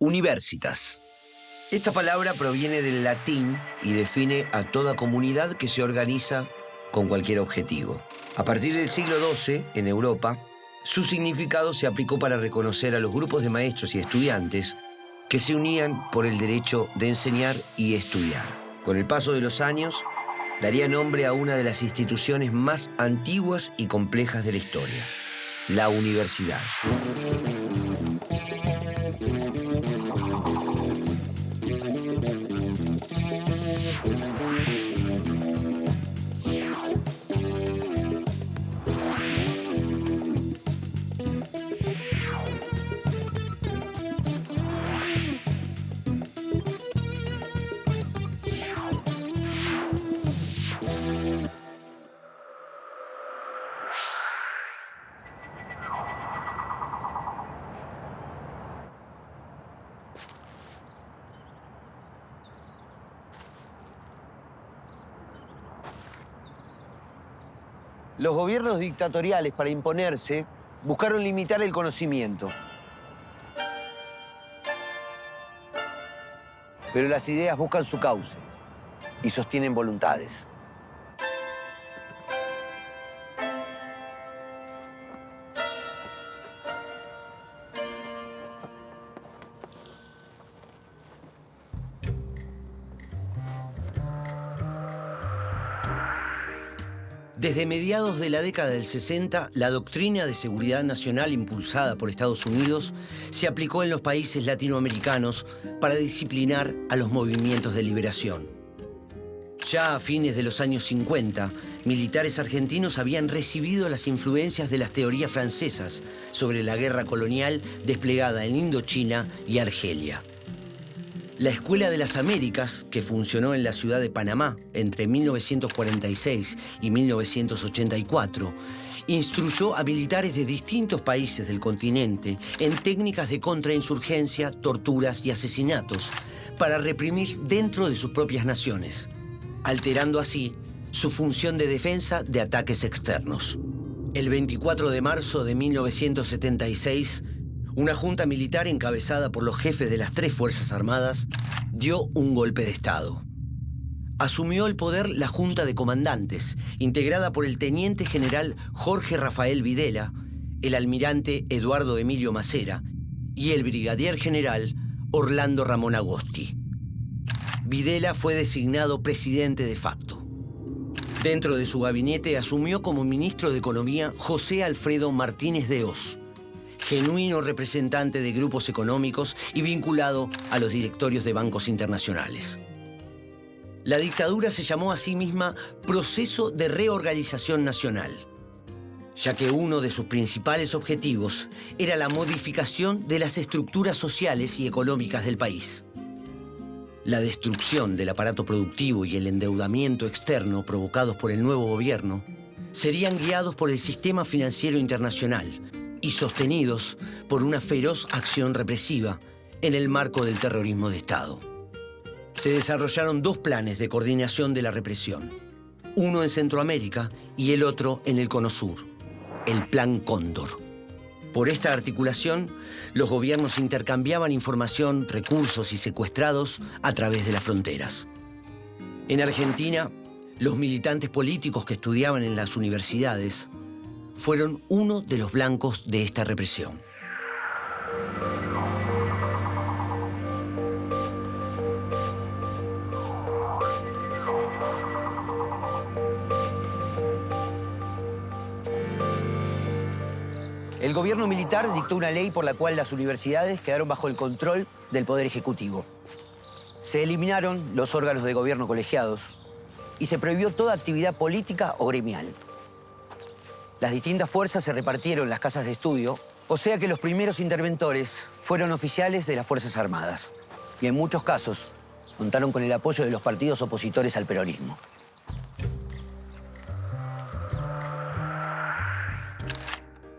Universitas. Esta palabra proviene del latín y define a toda comunidad que se organiza con cualquier objetivo. A partir del siglo XII, en Europa, su significado se aplicó para reconocer a los grupos de maestros y estudiantes que se unían por el derecho de enseñar y estudiar. Con el paso de los años, daría nombre a una de las instituciones más antiguas y complejas de la historia, la universidad. Los gobiernos dictatoriales, para imponerse, buscaron limitar el conocimiento. Pero las ideas buscan su cauce y sostienen voluntades. Desde mediados de la década del 60, la doctrina de seguridad nacional impulsada por Estados Unidos se aplicó en los países latinoamericanos para disciplinar a los movimientos de liberación. Ya a fines de los años 50, militares argentinos habían recibido las influencias de las teorías francesas sobre la guerra colonial desplegada en Indochina y Argelia. La Escuela de las Américas, que funcionó en la ciudad de Panamá entre 1946 y 1984, instruyó a militares de distintos países del continente en técnicas de contrainsurgencia, torturas y asesinatos para reprimir dentro de sus propias naciones, alterando así su función de defensa de ataques externos. El 24 de marzo de 1976, una junta militar encabezada por los jefes de las tres Fuerzas Armadas dio un golpe de Estado. Asumió el poder la Junta de Comandantes, integrada por el teniente general Jorge Rafael Videla, el almirante Eduardo Emilio Macera y el brigadier general Orlando Ramón Agosti. Videla fue designado presidente de facto. Dentro de su gabinete asumió como ministro de Economía José Alfredo Martínez de Hoz, genuino representante de grupos económicos y vinculado a los directorios de bancos internacionales. La dictadura se llamó a sí misma Proceso de Reorganización Nacional, ya que uno de sus principales objetivos era la modificación de las estructuras sociales y económicas del país. La destrucción del aparato productivo y el endeudamiento externo provocados por el nuevo gobierno serían guiados por el sistema financiero internacional y sostenidos por una feroz acción represiva en el marco del terrorismo de Estado. Se desarrollaron dos planes de coordinación de la represión, uno en Centroamérica y el otro en el Cono Sur, el Plan Cóndor. Por esta articulación, los gobiernos intercambiaban información, recursos y secuestrados a través de las fronteras. En Argentina, Los militantes políticos que estudiaban en las universidades fueron uno de los blancos de esta represión. El gobierno militar dictó una ley por la cual las universidades quedaron bajo el control del Poder Ejecutivo. Se eliminaron los órganos de gobierno colegiados y se prohibió toda actividad política o gremial. Las distintas fuerzas se repartieron las casas de estudio, o sea que los primeros interventores fueron oficiales de las Fuerzas Armadas y en muchos casos contaron con el apoyo de los partidos opositores al peronismo.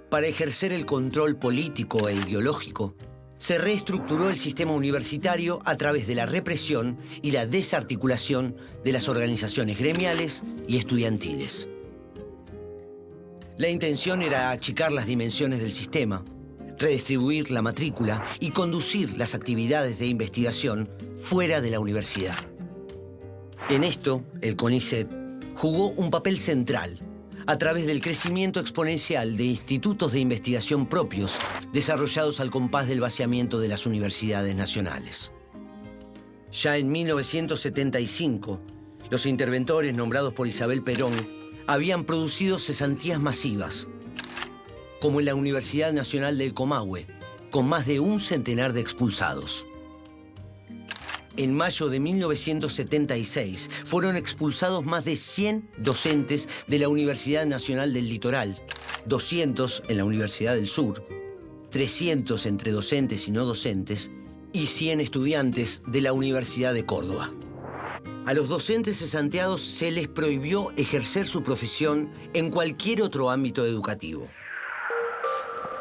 Para ejercer el control político e ideológico, se reestructuró el sistema universitario a través de la represión y la desarticulación de las organizaciones gremiales y estudiantiles. La intención era achicar las dimensiones del sistema, redistribuir la matrícula y conducir las actividades de investigación fuera de la universidad. En esto, el CONICET jugó un papel central a través del crecimiento exponencial de institutos de investigación propios desarrollados al compás del vaciamiento de las universidades nacionales. Ya en 1975, los interventores nombrados por Isabel Perón habían producido cesantías masivas, como en la Universidad Nacional del Comahue, con más de un centenar de expulsados. En mayo de 1976 fueron expulsados más de 100 docentes de la Universidad Nacional del Litoral, 200 en la Universidad del Sur, 300 entre docentes y no docentes y 100 estudiantes de la Universidad de Córdoba. A los docentes cesanteados se les prohibió ejercer su profesión en cualquier otro ámbito educativo.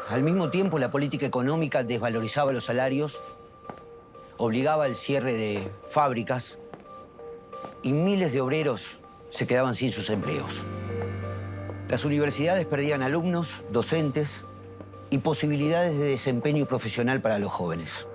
Al mismo tiempo, la política económica desvalorizaba los salarios, obligaba al cierre de fábricas y miles de obreros se quedaban sin sus empleos. Las universidades perdían alumnos, docentes y posibilidades de desempeño profesional para los jóvenes.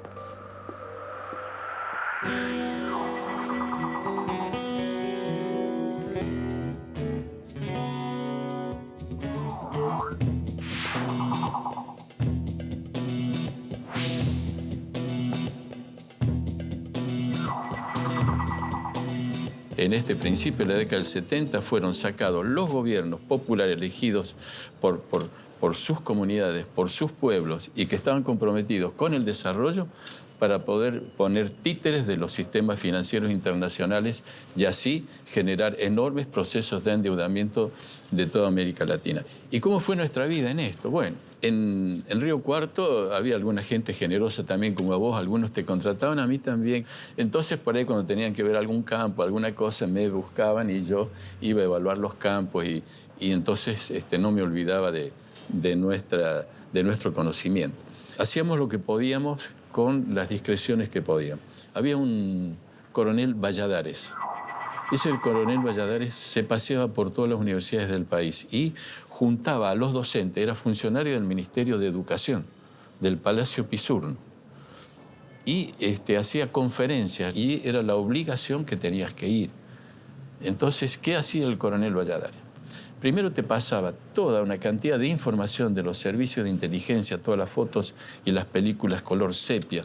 En este principio de la década del 70 fueron sacados los gobiernos populares elegidos por sus comunidades, por sus pueblos y que estaban comprometidos con el desarrollo para poder poner títeres de los sistemas financieros internacionales y así generar enormes procesos de endeudamiento de toda América Latina. ¿Y cómo fue nuestra vida en esto? Bueno, en Río Cuarto había alguna gente generosa también como a vos, algunos te contrataban, a mí también. Entonces por ahí cuando tenían que ver algún campo, alguna cosa, me buscaban y yo iba a evaluar los campos y entonces no me olvidaba de nuestro conocimiento. Hacíamos lo que podíamos con las discreciones que podíamos. Había un coronel Valladares. Ese coronel Valladares se paseaba por todas las universidades del país y juntaba a los docentes, era funcionario del Ministerio de Educación, del Palacio Pisurno, y hacía conferencias y era la obligación que tenías que ir. Entonces, ¿qué hacía el coronel Valladares? Primero te pasaba toda una cantidad de información de los servicios de inteligencia, todas las fotos y las películas color sepia,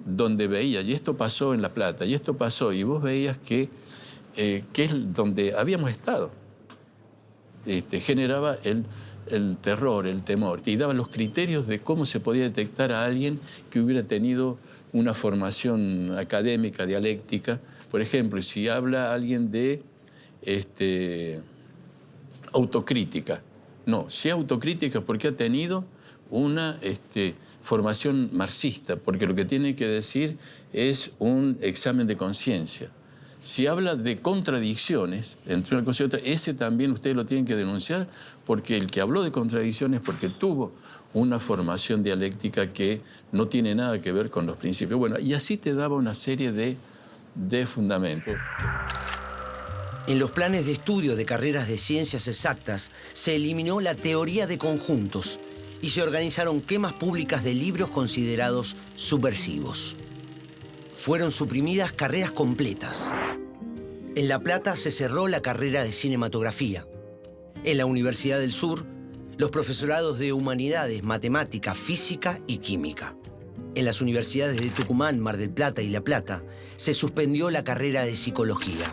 donde veía, y esto pasó en La Plata, y esto pasó, y vos veías que es donde habíamos estado. Generaba el terror, el temor, y daba los criterios de cómo se podía detectar a alguien que hubiera tenido una formación académica, dialéctica. Por ejemplo, si habla alguien de autocrítica. No, si autocrítica porque ha tenido una formación marxista, porque lo que tiene que decir es un examen de conciencia. Si habla de contradicciones entre una cosa y otra, ese también ustedes lo tienen que denunciar, porque el que habló de contradicciones porque tuvo una formación dialéctica que no tiene nada que ver con los principios. Bueno, y así te daba una serie de fundamentos. En los planes de estudio de carreras de ciencias exactas se eliminó la teoría de conjuntos y se organizaron quemas públicas de libros considerados subversivos. Fueron suprimidas carreras completas. En La Plata se cerró la carrera de cinematografía. En la Universidad del Sur, los profesorados de Humanidades, Matemática, Física y Química. En las universidades de Tucumán, Mar del Plata y La Plata se suspendió la carrera de Psicología.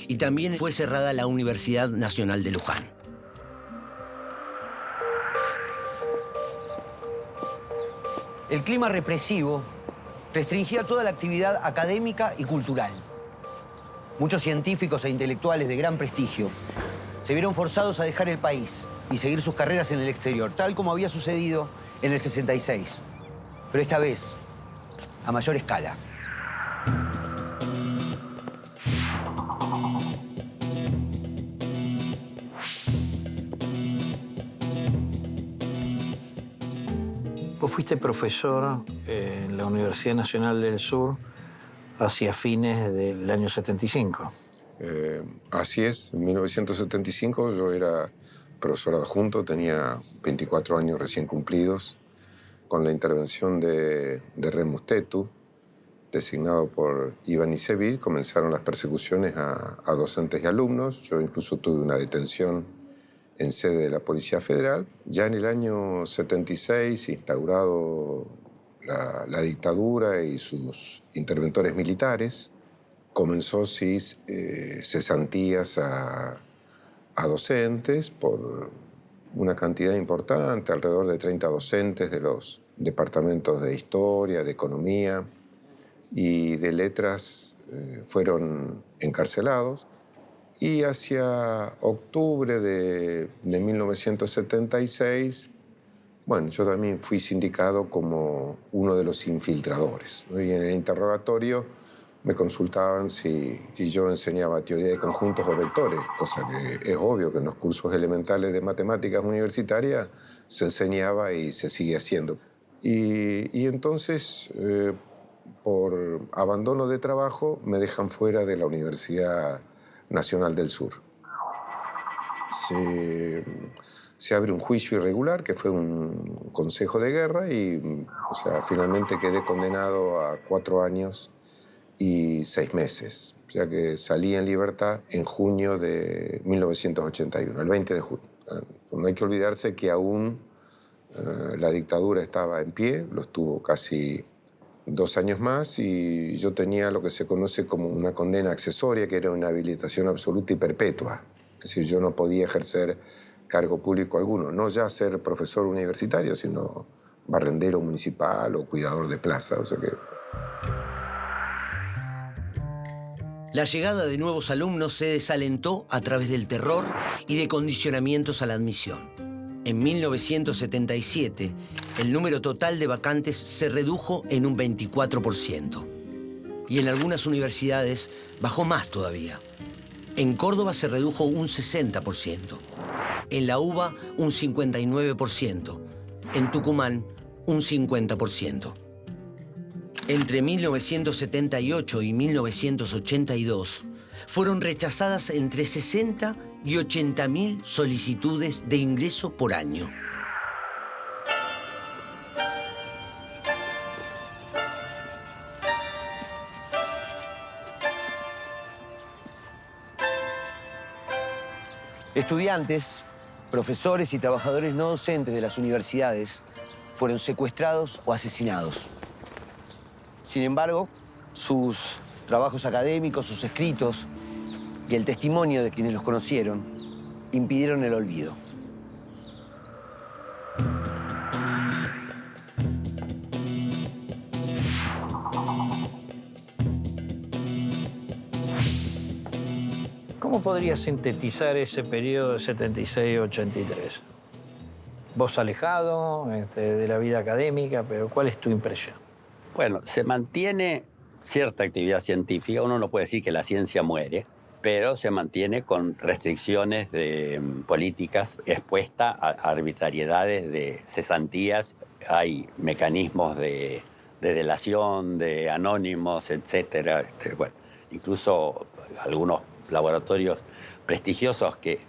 Y también fue cerrada la Universidad Nacional de Luján. El clima represivo restringía toda la actividad académica y cultural. Muchos científicos e intelectuales de gran prestigio se vieron forzados a dejar el país y seguir sus carreras en el exterior, tal como había sucedido en el 66. Pero esta vez, a mayor escala. Vos fuiste profesor en la Universidad Nacional del Sur hacia fines del año 75. Así es, en 1975 yo era profesor adjunto, tenía 24 años recién cumplidos. Con la intervención de Remus Tetu, designado por Iván Isevich, comenzaron las persecuciones a docentes y alumnos. Yo incluso tuve una detención en sede de la Policía Federal. Ya en el año 76, instaurado la dictadura y sus interventores militares, comenzó cesantías a docentes por una cantidad importante, alrededor de 30 docentes de los departamentos de Historia, de Economía y de Letras fueron encarcelados. Y hacia octubre de 1976, bueno, yo también fui sindicado como uno de los infiltradores, ¿no? Y en el interrogatorio me consultaban si yo enseñaba teoría de conjuntos o vectores, cosa que es obvio que en los cursos elementales de matemáticas universitarias se enseñaba y se sigue haciendo. Y entonces, por abandono de trabajo, me dejan fuera de la Universidad Nacional del Sur. Se abre un juicio irregular, que fue un consejo de guerra, y finalmente quedé condenado a 4 años y 6 meses. O sea que salí en libertad en junio de 1981, el 20 de junio. No hay que olvidarse que aún la dictadura estaba en pie, lo estuvo casi 2 años más, y yo tenía lo que se conoce como una condena accesoria, que era una habilitación absoluta y perpetua. Es decir, yo no podía ejercer cargo público alguno, no ya ser profesor universitario, sino barrendero municipal o cuidador de plaza. O sea que... La llegada de nuevos alumnos se desalentó a través del terror y de condicionamientos a la admisión. En 1977, el número total de vacantes se redujo en un 24%. Y en algunas universidades bajó más todavía. En Córdoba se redujo un 60%. En la UBA, un 59%. En Tucumán, un 50%. Entre 1978 y 1982, fueron rechazadas entre 60 y 80.000 solicitudes de ingreso por año. Estudiantes, profesores y trabajadores no docentes de las universidades fueron secuestrados o asesinados. Sin embargo, sus trabajos académicos, sus escritos y el testimonio de quienes los conocieron impidieron el olvido. ¿Cómo podrías sintetizar ese periodo de 76-83? Vos alejado de la vida académica, pero ¿cuál es tu impresión? Bueno, se mantiene cierta actividad científica. Uno no puede decir que la ciencia muere, pero se mantiene con restricciones de políticas expuesta a arbitrariedades de cesantías. Hay mecanismos de delación, de anónimos, etc. Bueno, incluso algunos laboratorios prestigiosos que,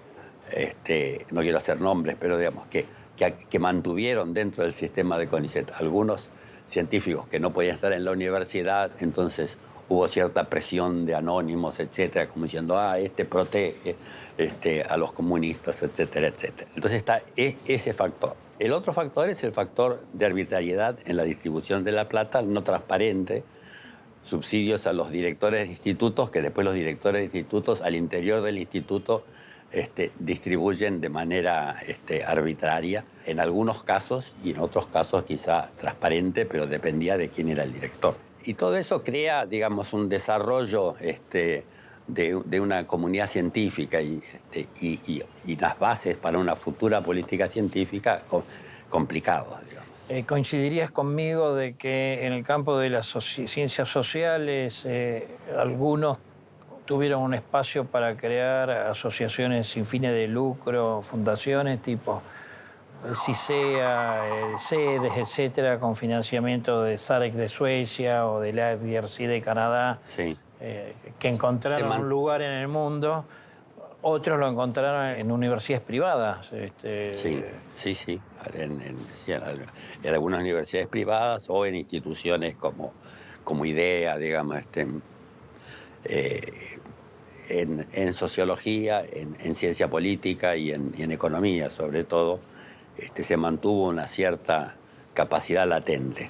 no quiero hacer nombres, pero digamos que mantuvieron dentro del sistema de CONICET algunos científicos que no podían estar en la universidad, entonces hubo cierta presión de anónimos, etcétera, como diciendo, este protege a los comunistas, etcétera, etcétera. Entonces está ese factor. El otro factor es el factor de arbitrariedad en la distribución de la plata, no transparente, subsidios a los directores de institutos, que después los directores de institutos al interior del instituto distribuyen de manera arbitraria, en algunos casos y en otros casos quizá transparente, pero dependía de quién era el director. Y todo eso crea, digamos, un desarrollo de una comunidad científica y las bases para una futura política científica complicados, digamos. ¿Coincidirías conmigo de que en el campo de las ciencias sociales algunos tuvieron un espacio para crear asociaciones sin fines de lucro, fundaciones tipo el CISEA, el CEDES, etcétera, con financiamiento de SAREC de Suecia o del IDRC de Canadá, Sí. Que encontraron un lugar en el mundo? Otros lo encontraron en universidades privadas. Sí. En algunas universidades privadas o en instituciones como IDEA, digamos, en sociología, en ciencia política y en economía, sobre todo, se mantuvo una cierta capacidad latente.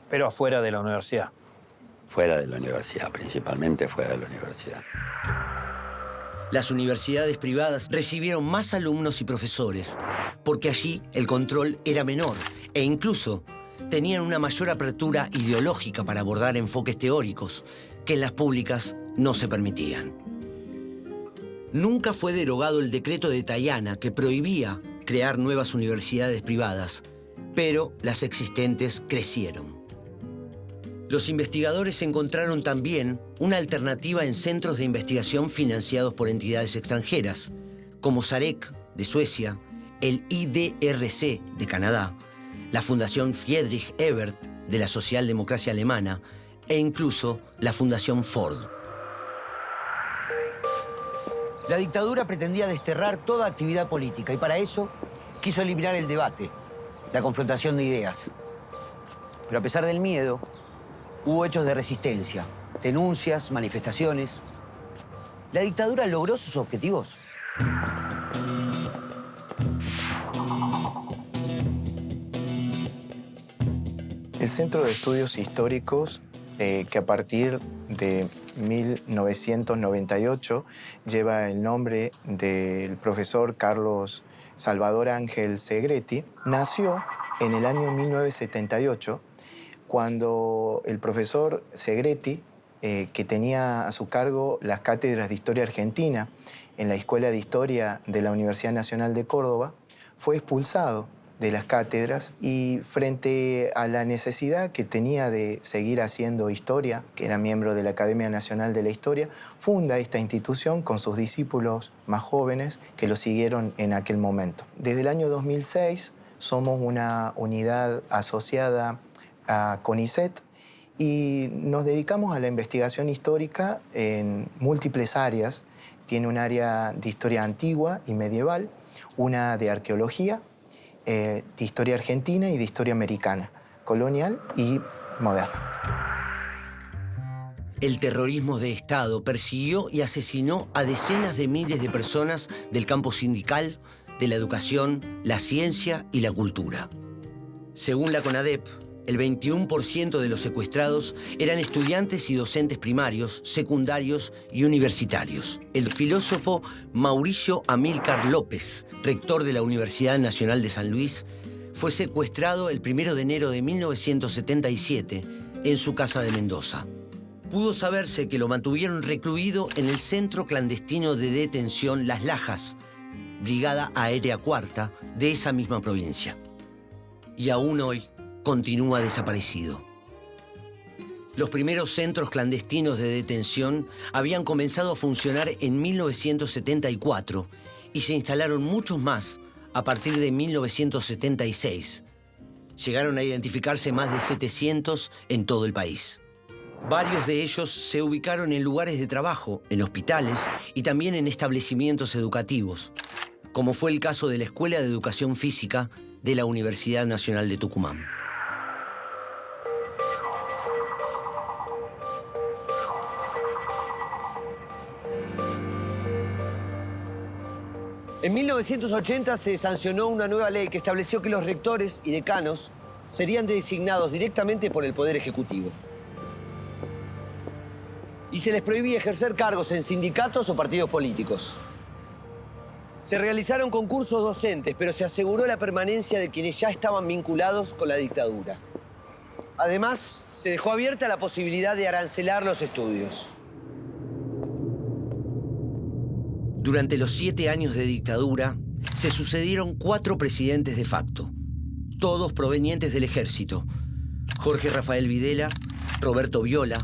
Pero afuera de la universidad. Fuera de la universidad, principalmente fuera de la universidad. Las universidades privadas recibieron más alumnos y profesores, porque allí el control era menor e incluso tenían una mayor apertura ideológica para abordar enfoques teóricos que en las públicas no se permitían. Nunca fue derogado el decreto de Tayana que prohibía crear nuevas universidades privadas, pero las existentes crecieron. Los investigadores encontraron también una alternativa en centros de investigación financiados por entidades extranjeras, como SAREC de Suecia, el IDRC de Canadá, la Fundación Friedrich Ebert de la Socialdemocracia Alemana e incluso la Fundación Ford. La dictadura pretendía desterrar toda actividad política y para eso quiso eliminar el debate, la confrontación de ideas. Pero a pesar del miedo, hubo hechos de resistencia, denuncias, manifestaciones. ¿La dictadura logró sus objetivos? El Centro de Estudios Históricos, que a partir de 1998 lleva el nombre del profesor Carlos Salvador Ángel Segretti, nació en el año 1978, cuando el profesor Segretti, que tenía a su cargo las cátedras de Historia Argentina en la Escuela de Historia de la Universidad Nacional de Córdoba, fue expulsado de las cátedras y frente a la necesidad que tenía de seguir haciendo historia, que era miembro de la Academia Nacional de la Historia, funda esta institución con sus discípulos más jóvenes que lo siguieron en aquel momento. Desde el año 2006 somos una unidad asociada a CONICET y nos dedicamos a la investigación histórica en múltiples áreas. Tiene un área de historia antigua y medieval, una de arqueología, de historia argentina y de historia americana, colonial y moderna. El terrorismo de Estado persiguió y asesinó a decenas de miles de personas del campo sindical, de la educación, la ciencia y la cultura. Según la CONADEP, el 21% de los secuestrados eran estudiantes y docentes primarios, secundarios y universitarios. El filósofo Mauricio Amílcar López, rector de la Universidad Nacional de San Luis, fue secuestrado el 1 de enero de 1977 en su casa de Mendoza. Pudo saberse que lo mantuvieron recluido en el centro clandestino de detención Las Lajas, Brigada Aérea Cuarta de esa misma provincia. Y aún hoy continúa desaparecido. Los primeros centros clandestinos de detención habían comenzado a funcionar en 1974 y se instalaron muchos más a partir de 1976. Llegaron a identificarse más de 700 en todo el país. Varios de ellos se ubicaron en lugares de trabajo, en hospitales y también en establecimientos educativos, como fue el caso de la Escuela de Educación Física de la Universidad Nacional de Tucumán. En 1980 se sancionó una nueva ley que estableció que los rectores y decanos serían designados directamente por el Poder Ejecutivo. Y se les prohibía ejercer cargos en sindicatos o partidos políticos. Se realizaron concursos docentes, pero se aseguró la permanencia de quienes ya estaban vinculados con la dictadura. Además, se dejó abierta la posibilidad de arancelar los estudios. Durante los 7 años de dictadura, se sucedieron 4 presidentes de facto, todos provenientes del ejército: Jorge Rafael Videla, Roberto Viola,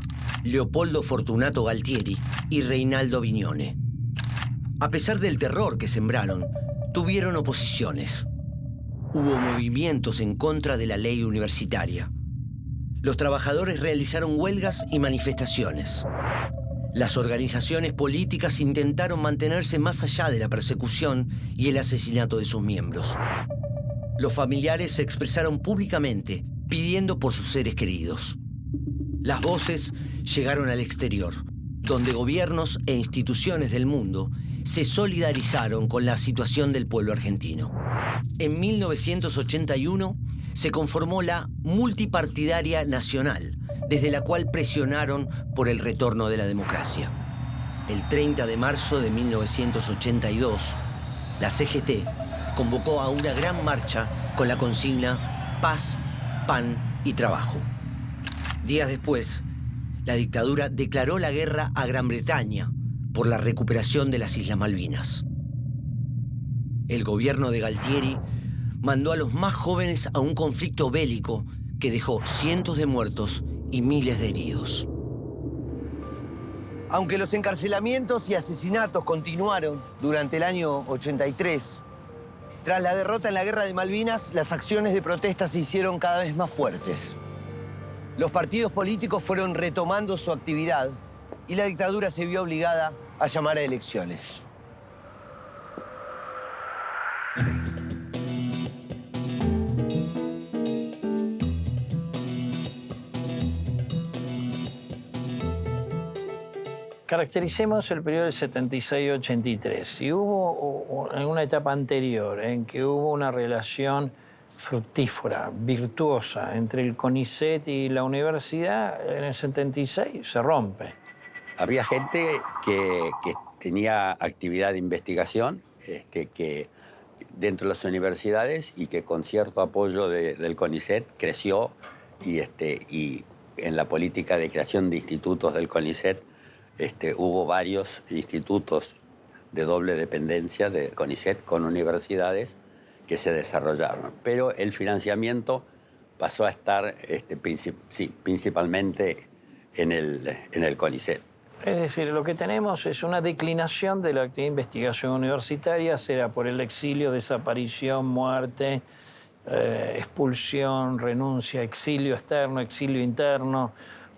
Leopoldo Fortunato Galtieri y Reinaldo Viñone. A pesar del terror que sembraron, tuvieron oposiciones. Hubo movimientos en contra de la ley universitaria. Los trabajadores realizaron huelgas y manifestaciones. Las organizaciones políticas intentaron mantenerse más allá de la persecución y el asesinato de sus miembros. Los familiares se expresaron públicamente, pidiendo por sus seres queridos. Las voces llegaron al exterior, donde gobiernos e instituciones del mundo se solidarizaron con la situación del pueblo argentino. En 1981 se conformó la Multipartidaria Nacional, desde la cual presionaron por el retorno de la democracia. El 30 de marzo de 1982, la CGT convocó a una gran marcha con la consigna Paz, Pan y Trabajo. Días después, la dictadura declaró la guerra a Gran Bretaña por la recuperación de las Islas Malvinas. El gobierno de Galtieri mandó a los más jóvenes a un conflicto bélico que dejó cientos de muertos y miles de heridos. Aunque los encarcelamientos y asesinatos continuaron durante el año 83, tras la derrota en la Guerra de Malvinas, las acciones de protesta se hicieron cada vez más fuertes. Los partidos políticos fueron retomando su actividad y la dictadura se vio obligada a llamar a elecciones. Caractericemos el periodo del 76-83. Si hubo en una etapa anterior en que hubo una relación fructífera, virtuosa, entre el CONICET y la universidad, en el 76 se rompe. Había gente que tenía actividad de investigación que dentro de las universidades y que con cierto apoyo del CONICET creció y en la política de creación de institutos del CONICET hubo varios institutos de doble dependencia de CONICET con universidades que se desarrollaron. Pero el financiamiento pasó a estar principalmente en el CONICET. Es decir, lo que tenemos es una declinación de la actividad de investigación universitaria, será por el exilio, desaparición, muerte, expulsión, renuncia, exilio externo, exilio interno,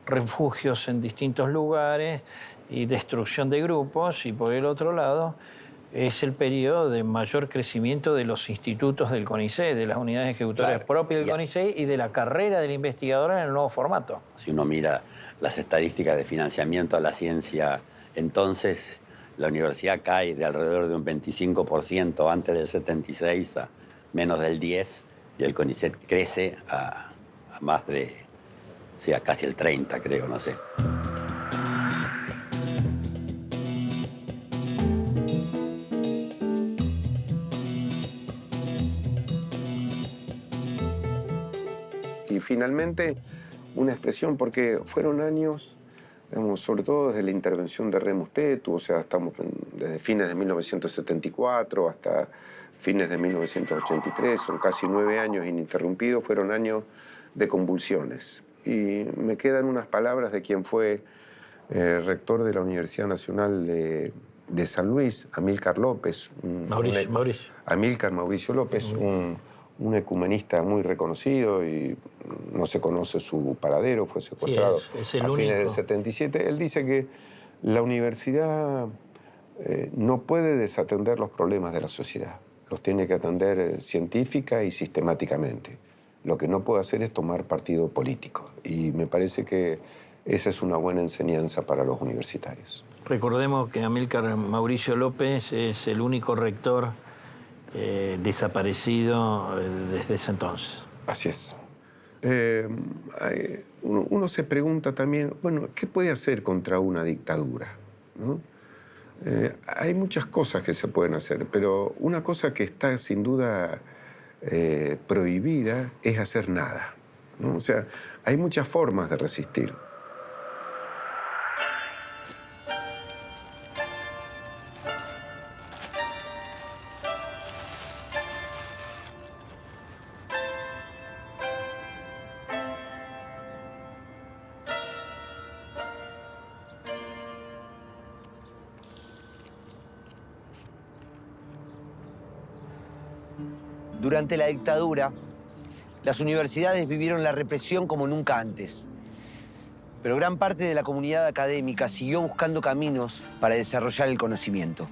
refugios en distintos lugares y destrucción de grupos. Y por el otro lado, es el periodo de mayor crecimiento de los institutos del CONICET, de las unidades ejecutorias propias del CONICET y de la carrera del investigador en el nuevo formato. Si uno mira las estadísticas de financiamiento a la ciencia, entonces la universidad cae de alrededor de un 25% antes del 76 a menos del 10%, y el CONICET crece a más de, casi el 30%, creo, no sé. Y finalmente, una expresión, porque fueron años, digamos, sobre todo desde la intervención de Remus Tetu, o sea, estamos desde fines de 1974 hasta fines de 1983, son casi 9 años ininterrumpidos, fueron años de convulsiones. Y me quedan unas palabras de quien fue rector de la Universidad Nacional de San Luis, Amílcar López. Amílcar Mauricio López, un ecumenista muy reconocido y no se conoce su paradero, fue secuestrado es el a único. fines del 77. Él dice que la universidad no puede desatender los problemas de la sociedad, los tiene que atender científica y sistemáticamente. Lo que no puede hacer es tomar partido político, y me parece que esa es una buena enseñanza para los universitarios. Recordemos que Amílcar Mauricio López es el único rector desaparecido desde ese entonces. Así es. Uno se pregunta también, bueno, ¿qué puede hacer contra una dictadura? ¿No? Hay muchas cosas que se pueden hacer, pero una cosa que está sin duda prohibida es hacer nada, ¿no? O sea, hay muchas formas de resistir. Durante la dictadura, las universidades vivieron la represión como nunca antes. Pero gran parte de la comunidad académica siguió buscando caminos para desarrollar el conocimiento.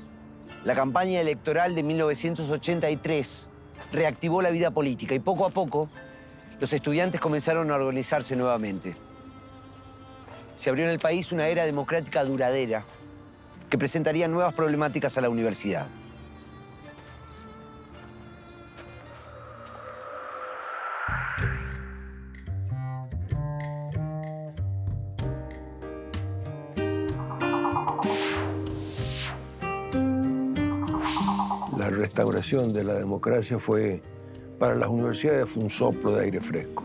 La campaña electoral de 1983 reactivó la vida política y poco a poco los estudiantes comenzaron a organizarse nuevamente. Se abrió en el país una era democrática duradera que presentaría nuevas problemáticas a la universidad. La restauración de la democracia fue, para las universidades, fue un soplo de aire fresco.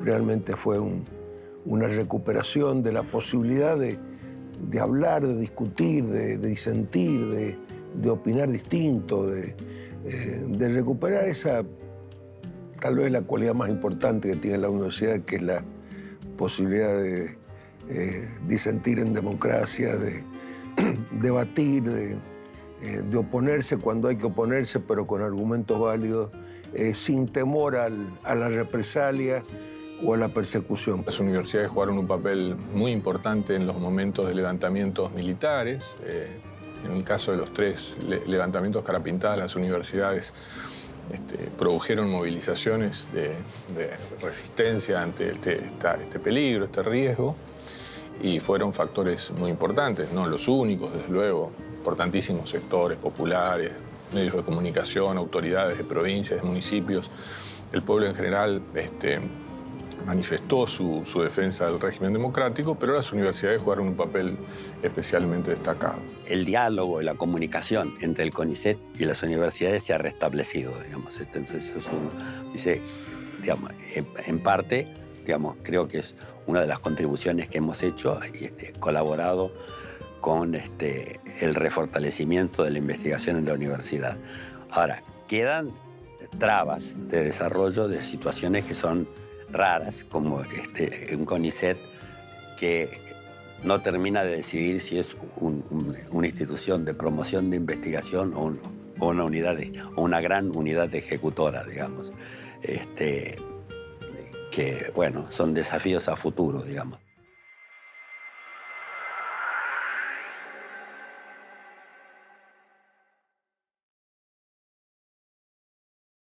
Realmente fue una recuperación de la posibilidad de hablar, de discutir, de disentir, de opinar distinto, de recuperar esa, tal vez la cualidad más importante que tiene la universidad, que es la posibilidad de disentir en democracia, de debatir, de oponerse cuando hay que oponerse, pero con argumentos válidos, sin temor a la represalia o a la persecución. Las universidades jugaron un papel muy importante en los momentos de levantamientos militares. En el caso de los 3 levantamientos carapintadas, las universidades produjeron movilizaciones de resistencia ante este peligro, este riesgo, y fueron factores muy importantes, no los únicos, desde luego. Importantísimos sectores populares, medios de comunicación, autoridades de provincias, de municipios. El pueblo en general manifestó su defensa del régimen democrático, pero las universidades jugaron un papel especialmente destacado. El diálogo y la comunicación entre el CONICET y las universidades se ha restablecido, digamos. Entonces, eso uno dice, digamos, en parte, digamos, creo que es una de las contribuciones que hemos hecho y colaborado con el refortalecimiento de la investigación en la universidad. Ahora, quedan trabas de desarrollo de situaciones que son raras, como un CONICET que no termina de decidir si es una institución de promoción de investigación o una gran unidad ejecutora, digamos. Que, bueno, son desafíos a futuro, digamos.